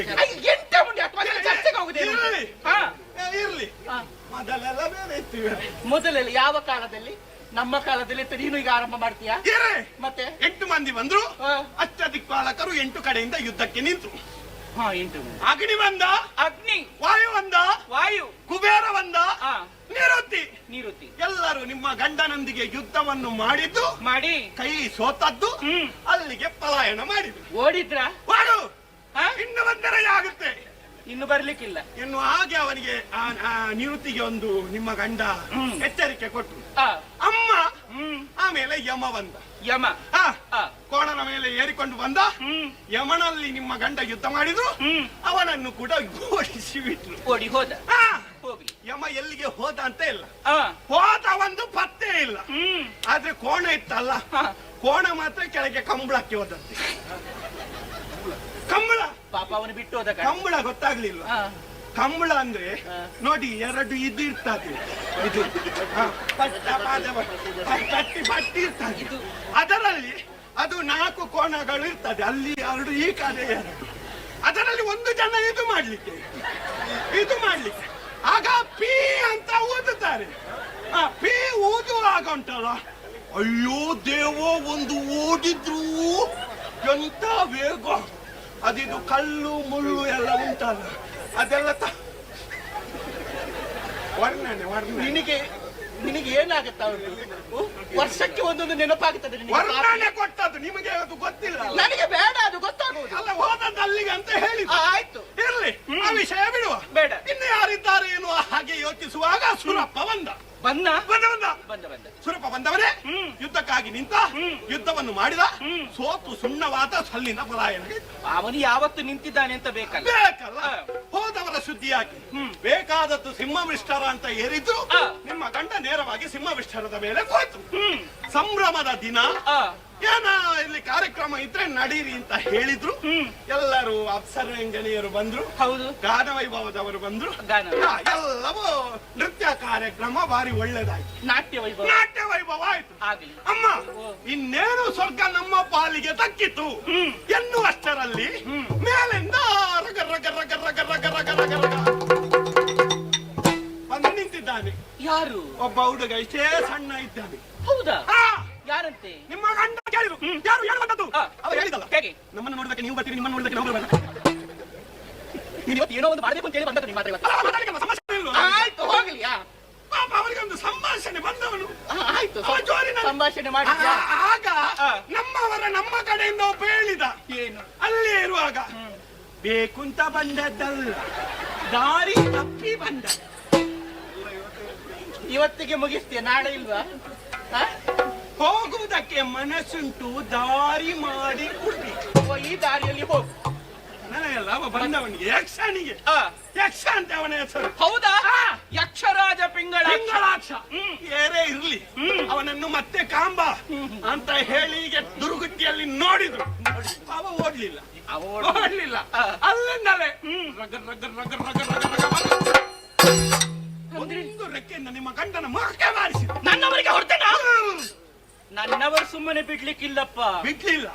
ಚರ್ಚೆಗೆ. ಎಂತ ಮುಂದೆ ಚರ್ಚೆಗೆ ಹೋಗುದೇನು? ಇರ್ಲಿ, ಮೊದಲೆಲ್ಲ ಬೇರೆ ಇರ್ತೀವಿ. ಮೊದಲೆಲ್ಲ ಯಾವ ಕಾಲದಲ್ಲಿ? ನಮ್ಮ ಕಾಲದಲ್ಲಿ ನೀನು ಈಗ ಆರಂಭ ಮಾಡ್ತೀಯಾ? ಮತ್ತೆ 8 ಮಂದಿ ಬಂದ್ರು, ಅಷ್ಟದಿಕ್ಪಾಲಕರು 8 ಕಡೆಯಿಂದ ಯುದ್ಧಕ್ಕೆ ನಿಂತು. 8 ಅಗ್ನಿ ಬಂದ, ಅಗ್ನಿ. ವಾಯು ಬಂದ, ವಾಯು. ಕುಬೇರ ಬಂದ, ನಿರುತಿ. ಎಲ್ಲರೂ ನಿಮ್ಮ ಗಂಡನೊಂದಿಗೆ ಯುದ್ಧವನ್ನು ಮಾಡಿ ಕೈ ಸೋತದ್ದು, ಅಲ್ಲಿಗೆ ಪಲಾಯನ ಮಾಡಿದ್ರು. ಓಡಿದ್ರ? ಇನ್ನು ಬಂದರೆ ಆಗುತ್ತೆ, ಇನ್ನು ಬರ್ಲಿಕ್ಕಿಲ್ಲ. ಇನ್ನು ಹಾಗೆ ಅವನಿಗೆ ನಿವೃತ್ತಿಗೆ ಒಂದು ನಿಮ್ಮ ಗಂಡ ಎಚ್ಚರಿಕೆ ಕೊಟ್ಟು ಅಮ್ಮ. ಆಮೇಲೆ ಯಮ ಬಂದ. ಯಮ ಕೋಣನ ಮೇಲೆ ಏರಿಕೊಂಡು ಬಂದ. ಯಮನಲ್ಲಿ ನಿಮ್ಮ ಗಂಡ ಯುದ್ಧ ಮಾಡಿದ್ರು, ಅವನನ್ನು ಕೂಡ ಓಡಿಸಿ ಬಿಟ್ರು. ಓಡಿ ಹೋದ. ಯಮ ಎಲ್ಲಿಗೆ ಹೋದ ಅಂತ ಇಲ್ಲ, ಹೋದ ಒಂದು ಪತ್ತೆ ಇಲ್ಲ. ಆದ್ರೆ ಕೋಣ ಇತ್ತಲ್ಲ, ಕೋಣ ಮಾತ್ರ ಕೆಳಗೆ ಕಂಬಳಕ್ಕೆ ಹೋದಂತೆ. ಕಂಬಳ ಪಾಪ ಅವನು ಬಿಟ್ಟು ಹೋದ. ಕಂಬಳ ಗೊತ್ತಾಗ್ಲಿಲ್ಲ. ಕಂಬಳ ಅಂದ್ರೆ ನೋಡಿ, 2 ಇದು ಇರ್ತದೆ, ಇದು ಪಟ್ಟಿ ಇರ್ತದೆ. ಅದರಲ್ಲಿ ಅದು 4 ಕೋಣಗಳು ಇರ್ತದೆ. ಅಲ್ಲಿ 2 ಈ ಕಡೆ 2. ಅದರಲ್ಲಿ 1 ಜನ ಇದು ಮಾಡ್ಲಿಕ್ಕೆ ಆಗ ಪಿ ಅಂತ ಊದುತ್ತಾರೆ. ಪಿ ಊದುವಾಗ ಉಂಟಲ್ಲ, ಅಯ್ಯೋ ದೇವೋ, ಒಂದು ಓಡಿದ್ರು ಎಂತ ವೇಗ. ಅದಿದು ಕಲ್ಲು ಮುಳ್ಳು ಎಲ್ಲ ಉಂಟಲ್ಲ, ಅದೆಲ್ಲ ವರ್ಣನೆ. ನಿನಗೆ ಏನಾಗತ್ತ? ವರ್ಷಕ್ಕೆ ಒಂದೊಂದು ನೆನಪಾಗುತ್ತದೆ. ವರ್ಣನೆ ಕೊಟ್ಟದ್ದು ನಿಮಗೆ ಅದು ಗೊತ್ತಿಲ್ಲ. ನನಗೆ ಬೇಡ, ಅದು ಗೊತ್ತಾಗುವುದು. ಅಲ್ಲ, ಹೋದದ್ದು ಅಲ್ಲಿಗೆ ಅಂತ ಹೇಳಿ ಆಯ್ತು, ಇರ್ಲಿ, ಆ ವಿಷಯ ಬಿಡುವ. ಬೇಡ. ಇನ್ನು ಯಾರಿದ್ದಾರೆ ಎನ್ನುವ ಹಾಗೆ ಯೋಚಿಸುವಾಗ ಸುರಪ್ಪ ಬಂದ. ಸುರಪ್ಪ ಬಂದವನೇ ಯುದ್ಧಕ್ಕಾಗಿ ನಿಂತ, ಯುದ್ಧವನ್ನು ಮಾಡಿದ, ಸೋತು ಸುಣ್ಣವಾದ ಸಲ್ಲಿನ ಪಲಾಯನ. ಅವನು ಯಾವತ್ತು ನಿಂತಿದ್ದಾನೆ ಅಂತ ಬೇಕಲ್ಲ. ಹೋದವರ ಸುದ್ದಿಯಾಗಿ ಬೇಕಾದದ್ದು ಸಿಂಹವಿಷ್ಟರ ಅಂತ ಏರಿದ್ರು. ನಿಮ್ಮ ಗಂಡ ನೇರವಾಗಿ ಸಿಂಹವಿಷ್ಟರದ ಮೇಲೆ ಹೋಯ್ತು. ಸಂಭ್ರಮದ ದಿನ. ಏನ ಇಲ್ಲಿ ಕಾರ್ಯಕ್ರಮ ಇದ್ರೆ ನಡೀರಿ ಅಂತ ಹೇಳಿದ್ರು. ಎಲ್ಲರೂ ಅಪ್ಸರಂಗಣಿಯರು ಬಂದ್ರು. ಹೌದು, ಗಾನವೈಭವದವರು ಬಂದ್ರು. ಎಲ್ಲವೂ ನೃತ್ಯ ಕಾರ್ಯಕ್ರಮ ಭಾರಿ ಒಳ್ಳೇದಾಯ್ತು. ನಾಟ್ಯ ವೈಭವ ಆಯ್ತು. ಅಮ್ಮ, ಇನ್ನೇನು ಸ್ವರ್ಗ ನಮ್ಮ ಪಾಲಿಗೆ ದಕ್ಕಿತು ಎನ್ನುವಷ್ಟರಲ್ಲಿ ಮೇಲಿಂದ ಬಂದು ನಿಂತಿದ್ದಾನೆ. ಯಾರು? ಒಬ್ಬ ಹುಡುಗ, ಇಷ್ಟೇ ಸಣ್ಣ ಇದ್ದಾನೆ. ಹೌದಾ? ಯಾರಂತೆ? ನಿಮ್ಮ ಗಂಡ ಕೇಳಿದ್ರು. ಯಾರು ಬಂದದ್ದು? ಅವ ಹೇಳಿದಲ್ಲ, ಹೇಗೆ ನಮ್ಮನ್ನು ನೋಡಿದಕ್ಕೆ ನೀವು ಬರ್ತೀರಿ, ನಿಮ್ಮನ್ನು ನೋಡಿದಕ್ಕೆ ನಾವು ಬರಲ್ಲ. ನೀನು ಇವತ್ತು ಏನೋ ಒಂದು ಮಾಡಬೇಕು ಅಂತ ಹೇಳಿ ಬಂದದ್ದು ನಿಮ್ಮ ಮಾತ್ರ. ಸಮಸ್ಯೆ ಇಲ್ಲ. ಆಯ್ತು, ಹೋಗ್ಲಿ. ಪಾಪ ಅವರಿಗೆ ಒಂದು ಸಂಭಾಷಣೆ ಬಂದವನು. ಆಯ್ತು, ಸಂಭಾಷಣೆ ಮಾಡಿ. ಆಗ ನಮ್ಮ ಕಡೆಯಿಂದ ಒಬ್ಬ ಹೇಳಿದ. ಏನು? ಅಲ್ಲೇ ಇರುವಾಗ, ಬೇಕುಂತ ಬಂದದ್ದಲ್ಲ, ದಾರಿ ತಪ್ಪಿ ಬಂದ. ಇವತ್ತಿಗೆ ಮುಗಿಸ್ತೀಯ, ನಾಳೆ ಇಲ್ವಾ? ಹೋಗುವುದಕ್ಕೆ ಮನಸ್ಸುಂಟು, ದಾರಿ ಮಾಡಿ ಕೊಡಿ. ಈ ದಾರಿಯಲ್ಲಿ ಹೋಗು. ನನಗೆಲ್ಲ ಬಂದವನಿಗೆ ಯಕ್ಷನಿಗೆ ಯಕ್ಷ ಅಂತ ಅವನ ಹೆಸರು. ಹೌದಾ? ಯಕ್ಷರಾಜ ಪಿಂಗಳಾಕ್ಷ. ಏರೇ ಇರ್ಲಿ, ಅವನನ್ನು ಮತ್ತೆ ಕಾಂಬ ಅಂತ ಹೇಳಿ ದುರ್ಗುಟ್ಟಿಯಲ್ಲಿ ನೋಡಿದ್ರು. ಅವ ಓಡ್ಲಿಲ್ಲ. ಅಲ್ಲಿಂದಲೇ ಒಂದು ರೆಕ್ಕೆಯಿಂದ ನಿಮ್ಮ ಗಂಡನ ಮುಖಕ್ಕೆ ಬಾರಿಸಿ ನನ್ನವರಿಗೆ ಹೊರತೇನ. ನನ್ನವರು ಸುಮ್ಮನೆ ಬಿಡ್ಲಿಕ್ಕಿಲ್ಲಪ್ಪ. ಬಿಡ್ಲಿಲ್ಲ.